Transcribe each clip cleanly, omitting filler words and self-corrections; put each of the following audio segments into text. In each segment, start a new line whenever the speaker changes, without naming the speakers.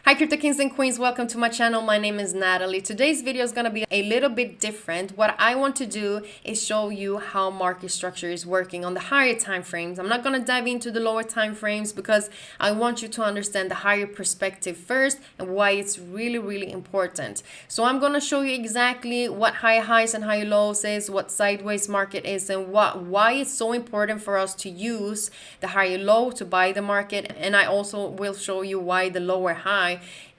Hi crypto kings and queens, welcome to my channel. My name is Natalie. Today's video is going to be a little bit different. What I want to do is show you how market structure is working on the higher time frames. I'm not going to dive into the lower time frames because I want you to understand the higher perspective first and why it's really important. So I'm going to show you exactly what high highs and high lows is, what sideways market is, and why it's so important for us to use the higher low to buy the market. And I also will show you why the lower high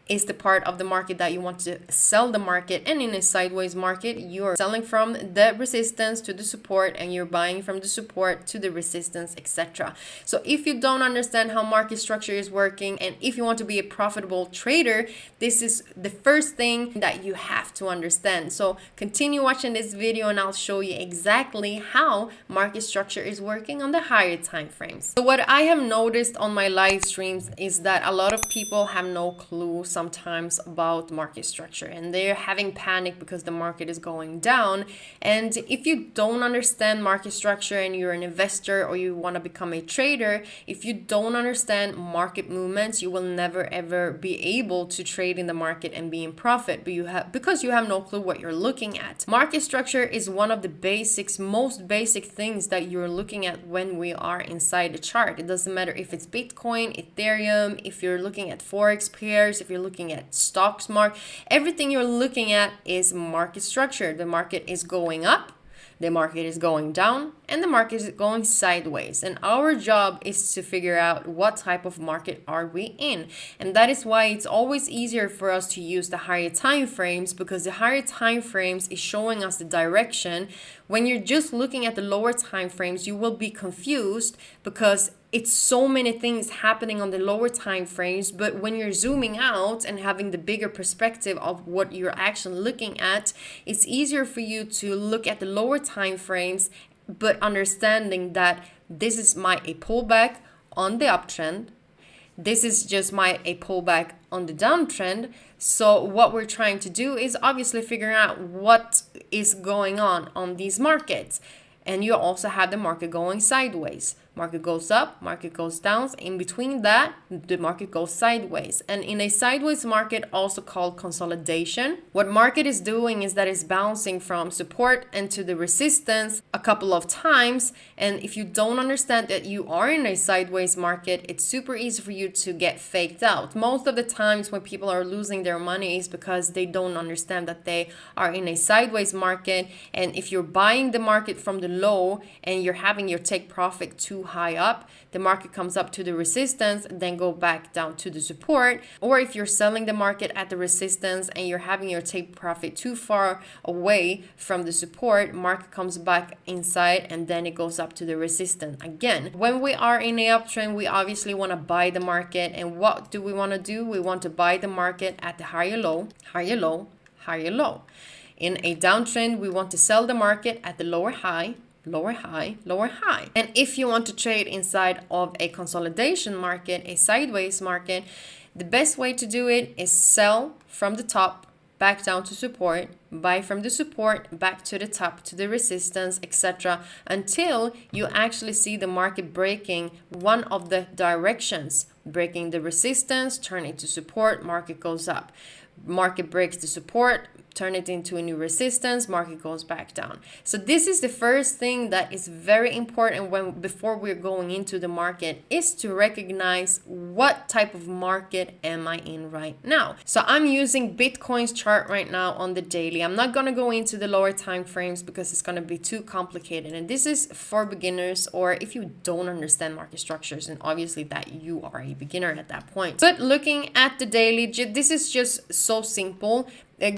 is the part of the market that you want to sell the market, and in a sideways market you're selling from the resistance to the support and you're buying from the support to the resistance, etc. So if you don't understand how market structure is working and if you want to be a profitable trader, this is the first thing that you have to understand. So continue watching this video and I'll show you exactly how market structure is working on the higher time frames. So what I have noticed on my live streams is that a lot of people have no clue sometimes about market structure and they're having panic because the market is going down. And if you don't understand market structure and you're an investor or you want to become a trader, if you don't understand market movements, you will never ever be able to trade in the market and be in profit, but because you have no clue what you're looking at. Market structure is one of the most basic things that you're looking at when we are inside the chart. It doesn't matter if it's Bitcoin, Ethereum, if you're looking at Forex pairs, if you're looking at stocks market, everything you're looking at is market structure. The market is going up, the market is going down, and the market is going sideways. And our job is to figure out what type of market are we in. And that is why it's always easier for us to use the higher time frames, because the higher time frames is showing us the direction. When you're just looking at the lower time frames, you will be confused because it's so many things happening on the lower time frames. But when you're zooming out and having the bigger perspective of what you're actually looking at, it's easier for you to look at the lower time frames, but understanding that this is a pullback on the uptrend. This is just a pullback on the downtrend. So what we're trying to do is obviously figuring out what is going on these markets. And you also have the market going sideways. Market goes up, market goes down. In between that, the market goes sideways. And in a sideways market, also called consolidation, what market is doing is that it's bouncing from support and to the resistance a couple of times. And if you don't understand that you are in a sideways market, it's super easy for you to get faked out. Most of the times when people are losing their money is because they don't understand that they are in a sideways market. And if you're buying the market from the low and you're having your take profit too high up, the market comes up to the resistance, then go back down to the support. Or if you're selling the market at the resistance and you're having your take profit too far away from the support, market comes back inside and then it goes up to the resistance again. When we are in a uptrend, we obviously want to buy the market. And what do we want to do? We want to buy the market at the higher low, higher low, higher low. In a downtrend, we want to sell the market at the lower high, lower high, lower high. And if you want to trade inside of a consolidation market, a sideways market, the best way to do it is sell from the top back down to support, buy from the support back to the top to the resistance, etc., until you actually see the market breaking one of the directions, breaking the resistance, turn it to support, market goes up. Market breaks the support, turn it into a new resistance, market goes back down. So this is the first thing that is very important before we're going into the market, is to recognize what type of market am I in right now. So I'm using Bitcoin's chart right now on the daily. I'm not going to go into the lower time frames because it's going to be too complicated. And this is for beginners, or if you don't understand market structures, and obviously that you are a beginner at that point. But looking at the daily, this is just so simple.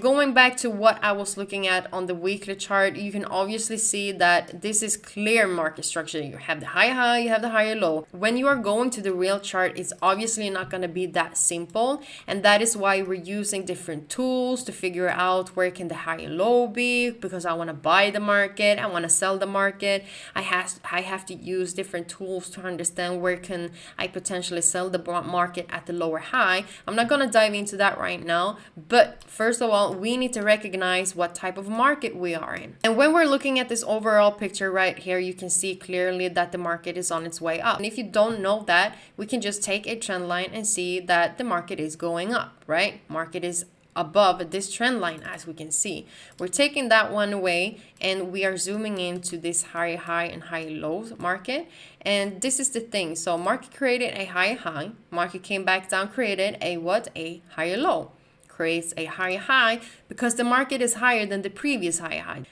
Going back to what I was looking at on the weekly chart, you can obviously see that this is clear market structure. You have the high, you have the higher low. When you are going to the real chart, it's obviously not going to be that simple. And that is why we're using different tools to figure out where can the higher low be, because I want to buy the market, I want to sell the market. I have to use different tools to understand where can I potentially sell the market at the lower high. I'm not going to dive into that right now, but first of of all, we need to recognize what type of market we are in. And when we're looking at this overall picture right here, you can see clearly that the market is on its way up. And if you don't know that, we can just take a trend line and see that the market is going up, right? Market is above this trend line, as we can see. We're taking that one away and we are zooming into this high high and high low market. And this is the thing. So market created a high high, market came back down, created a what? A higher low. Creates a higher high because the market is higher than the previous high high.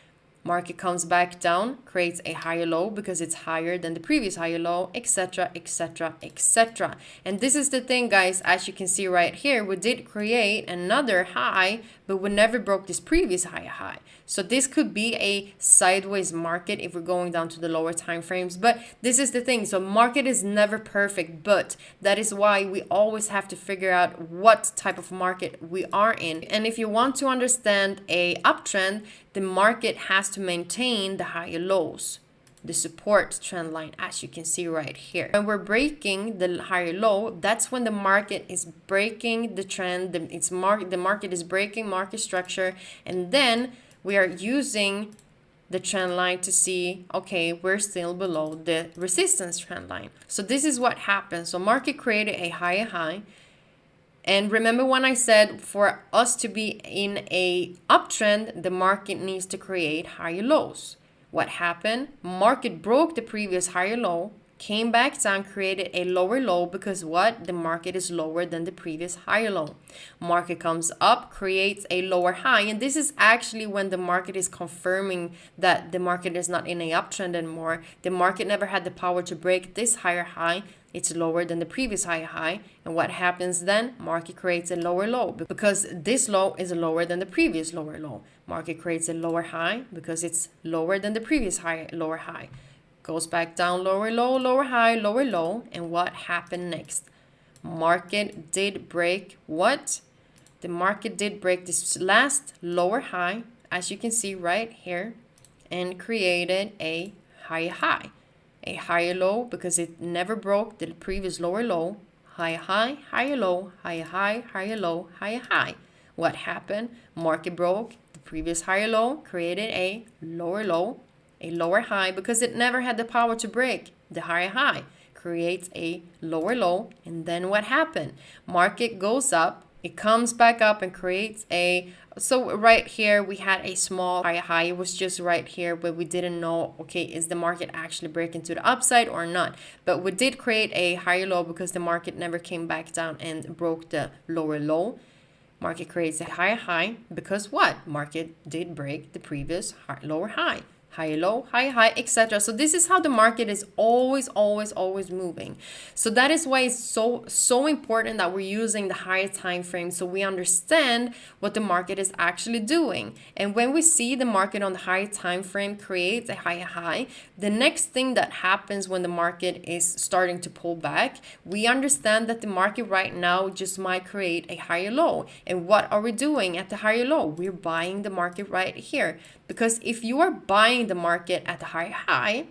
Market comes back down, creates a higher low because it's higher than the previous higher low, etc, etc, etc. And this is the thing, guys, as you can see right here, we did create another high, but we never broke this previous high. So this could be a sideways market if we're going down to the lower time frames. But this is the thing. So market is never perfect, but that is why we always have to figure out what type of market we are in. And if you want to understand a uptrend, the market has to maintain the higher lows, the support trend line, as you can see right here. When we're breaking the higher low, that's when the market is breaking the trend. The market is breaking market structure, and then we are using the trend line to see, okay, we're still below the resistance trend line. So this is what happens. So market created a higher high. And remember when I said for us to be in a uptrend, the market needs to create higher lows. What happened? Market broke the previous higher low, came back down, created a lower low because what? The market is lower than the previous higher low. Market comes up, creates a lower high. And this is actually when the market is confirming that the market is not in a uptrend anymore. The market never had the power to break this higher high. It's lower than the previous high. And what happens then? Market creates a lower low because this low is lower than the previous lower low. Market creates a lower high because it's lower than the previous lower high. Goes back down, lower low, lower high, lower low. And what happened next? Market did break what? The market did break this last lower high, as you can see right here, and created a higher high. A higher low because it never broke the previous lower low. Higher high, higher low, higher high, higher low, higher high. What happened? Market broke the previous higher low, created a lower low, a lower high because it never had the power to break the higher high. Creates a lower low, and then what happened? Market goes up, it comes back up and creates a, so right here we had a small high. It was just right here, but we didn't know, okay, is the market actually breaking to the upside or not? But we did create a higher low because the market never came back down and broke the lower low. Market creates a higher high because what? Market did break the previous lower high. High low, high high, etc. So this is how the market is always moving. So that is why it's so important that we're using the higher time frame so we understand what the market is actually doing. And when we see the market on the higher time frame creates a higher high, the next thing that happens when the market is starting to pull back, we understand that the market right now just might create a higher low. And what are we doing at the higher low? We're buying the market right here. Because if you are buying the market at the higher high,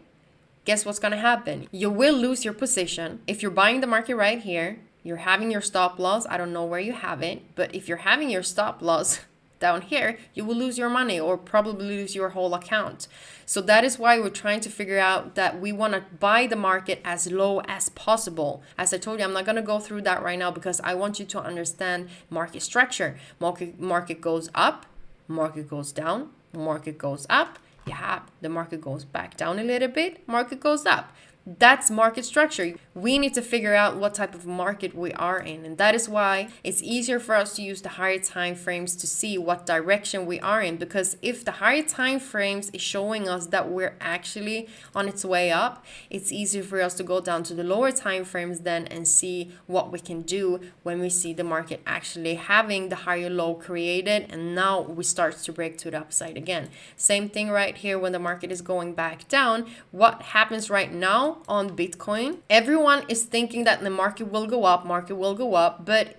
guess what's going to happen? You will lose your position. If you're buying the market right here, you're having your stop loss. I don't know where you have it, but if you're having your stop loss down here, you will lose your money or probably lose your whole account. So that is why we're trying to figure out that we want to buy the market as low as possible. As I told you, I'm not going to go through that right now because I want you to understand market structure. Market goes up, market goes down, market goes up, you have the market goes back down a little bit, market goes up. That's market structure. We need to figure out what type of market we are in. And that is why it's easier for us to use the higher time frames to see what direction we are in. Because if the higher time frames is showing us that we're actually on its way up, it's easier for us to go down to the lower time frames then and see what we can do when we see the market actually having the higher low created and now we start to break to the upside again. Same thing right here when the market is going back down. What happens right now on Bitcoin? Everyone is thinking that the market will go up, but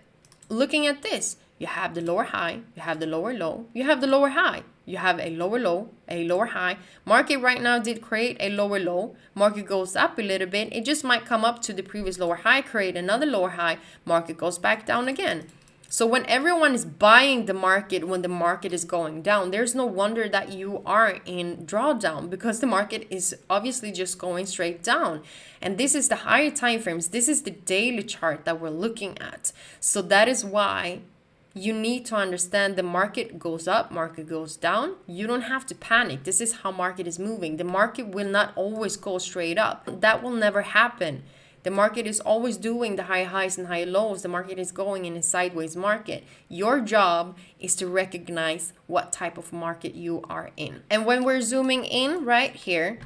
looking at this, you have the lower high, you have the lower low, you have the lower high, you have a lower low, a lower high. Market right now did create a lower low. Market goes up a little bit. It just might come up to the previous lower high, create another lower high. Market goes back down again. So when everyone is buying the market when the market is going down, there's no wonder that you are in drawdown, because the market is obviously just going straight down. And this is the higher time frames. This is the daily chart that we're looking at. So that is why you need to understand the market goes up, market goes down. You don't have to panic. This is how market is moving. The market will not always go straight up. That will never happen. The market is always doing the high highs and high lows. The market is going in a sideways market. Your job is to recognize what type of market you are in. And when we're zooming in right here,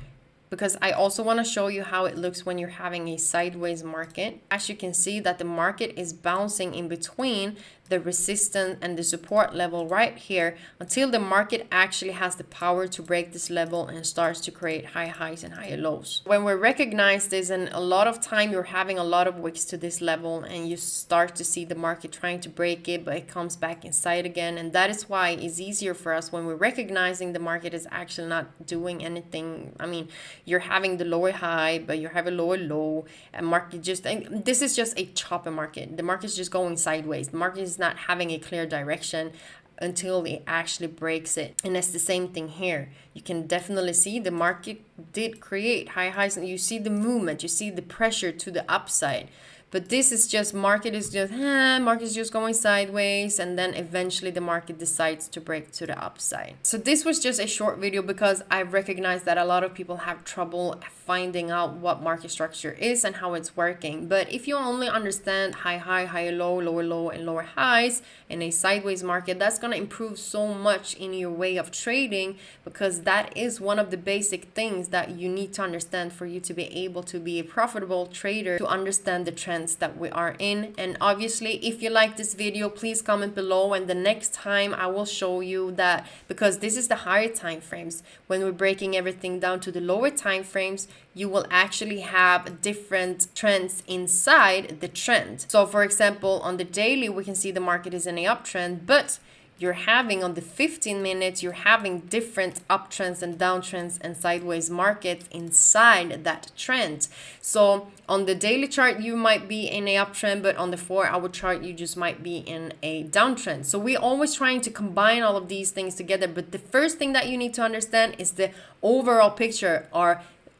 because I also want to show you how it looks when you're having a sideways market. As you can see that the market is bouncing in between the resistance and the support level right here until the market actually has the power to break this level and starts to create high highs and higher lows. When we recognize this, and a lot of time you're having a lot of wicks to this level and you start to see the market trying to break it, but it comes back inside again. And that is why it's easier for us when we're recognizing the market is actually not doing anything. I mean, you're having the lower high, but you have a lower low, and market just, and this is just a choppy market. The market is just going sideways. The market is not having a clear direction until it actually breaks it. And it's the same thing here. You can definitely see the market did create high highs, and you see the movement, you see the pressure to the upside. But this is just, market is just going sideways, and then eventually the market decides to break to the upside. So this was just a short video because I recognize that a lot of people have trouble finding out what market structure is and how it's working. But if you only understand high high, higher low, lower low, and lower highs in a sideways market, that's going to improve so much in your way of trading, because that is one of the basic things that you need to understand for you to be able to be a profitable trader, to understand the trends that we are in. And obviously, if you like this video, please comment below, and the next time I will show you that, because this is the higher time frames, when we're breaking everything down to the lower time frames, you will actually have different trends inside the trend. So for example, on the daily, we can see the market is in an uptrend, but you're having on the 15 minutes, you're having different uptrends and downtrends and sideways markets inside that trend. So on the daily chart, you might be in a uptrend, but on the 4-hour chart, you just might be in a downtrend. So we're always trying to combine all of these things together. But the first thing that you need to understand is the overall picture.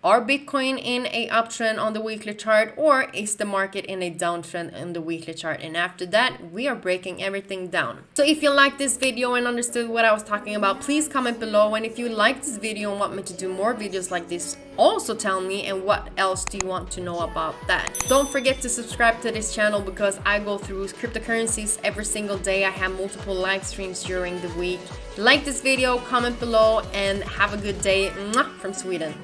Are Bitcoin in a uptrend on the weekly chart, or is the market in a downtrend on the weekly chart? And after that, we are breaking everything down. So if you like this video and understood what I was talking about, please comment below. And if you like this video and want me to do more videos like this, also tell me. And what else do you want to know about that? Don't forget to subscribe to this channel, because I go through cryptocurrencies every single day. I have multiple live streams during the week. Like this video, comment below, and have a good day. Mwah, from Sweden.